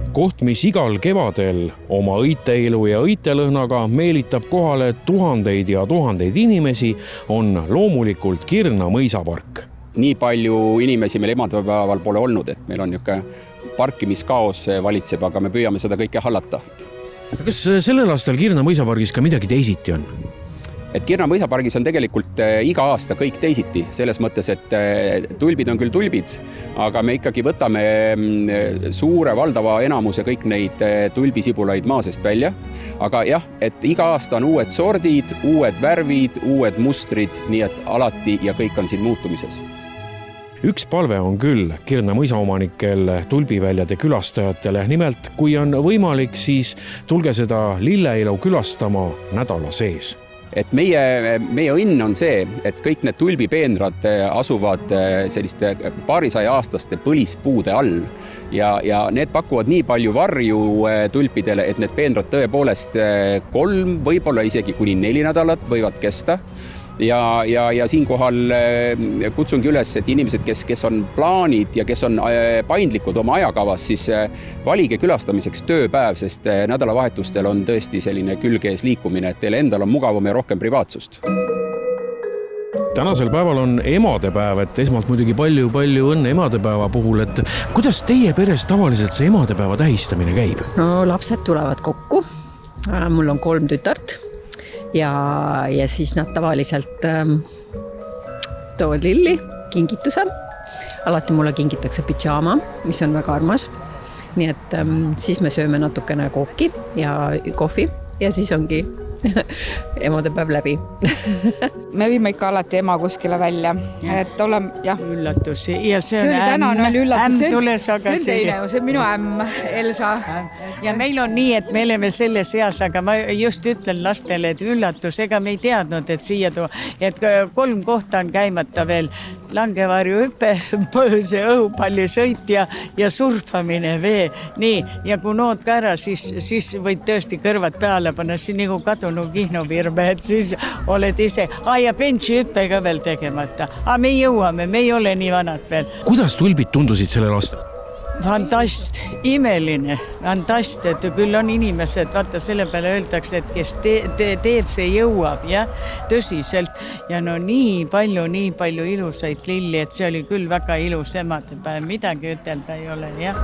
Koht, mis igal kevadel oma õiteilu ja õitelõhnaga meelitab kohale tuhandeid ja tuhandeid inimesi, on loomulikult Kirna mõisapark. Nii palju inimesi meil emadepäeval pole olnud, et meil on niisugune parkimiskaos valitseb, aga me püüame seda kõike hallata. Kas sellel aastal Kirna mõisapargis ka midagi teisiti on? Et Kirna mõisapargis on tegelikult iga aasta kõik teisiti, selles mõttes, et tulbid on küll tulbid, aga me ikkagi võtame suure valdava enamuse kõik neid tulbisibulaid maasest välja. Aga jah, et iga aasta on uued sordid, uued värvid, uued mustrid, nii et alati ja kõik on siin muutumises. Üks palve on küll Kirna mõisaomanikel tulbiväljade külastajatele. Nimelt, kui on võimalik, siis tulge seda lilleilu külastama nädala sees. Et meie õnn on see, et kõik need tulbipeenrad asuvad selliste paarisaja aastaste põlispuude all ja need pakuvad nii palju varju tulpidele, et need peenrad tõepoolest 3, võib-olla isegi kuni 4 nädalat võivad kesta. Ja siinkohal kutsungi üles, et inimesed, kes on plaanid ja kes on paindlikud oma ajakavas, siis valige külastamiseks tööpäev, sest nädalavahetustel on tõesti selline külgees liikumine, et teile endal on mugavam ja rohkem privaatsust. Tänasel päeval on emadepäev, et esmalt muidugi palju õnne emadepäeva puhul, et kuidas teie peres tavaliselt see emadepäeva tähistamine käib? No lapsed tulevad kokku, mul on 3 tütart. Ja siis nad tavaliselt toovad lilli, kingituse. Alati mulle kingitakse pidžaama, mis on väga armas. Nii et siis me sööme natukene kooki ja kohvi ja siis ongi emadepäev läbi. Me viime ikka alati ema kuskile välja, et olem, jah. Üllatus. Ja see oli täna oli üllatus. See on teine, see on minu ämm, Elsa. Ja meil on nii, et me oleme selles eas, aga ma just ütlen lastele, et üllatus, ega me ei teadnud, et siia et 3 kohta on käimata veel langevarju hüpe, see õhupallisõit ja surfamine vee. Nii, ja kui nood ka ära, siis võid tõesti kõrvad peale panna, siis nagu kadunud kihnuvirme, et siis oled ise. Ja benchi hüppe ka veel tegemata. Me jõuame, me ei ole nii vanad veel. Kuidas tulbid tundusid sellel aastal? Fantast, imeline, fantast, et küll on inimesed, vaata selle peale öeldakse, et kes teeb, see jõuab, jah, tõsiselt. Ja no nii palju ilusaid lilli, et see oli küll väga ilus emadepäev, midagi ütelda ei ole, jah.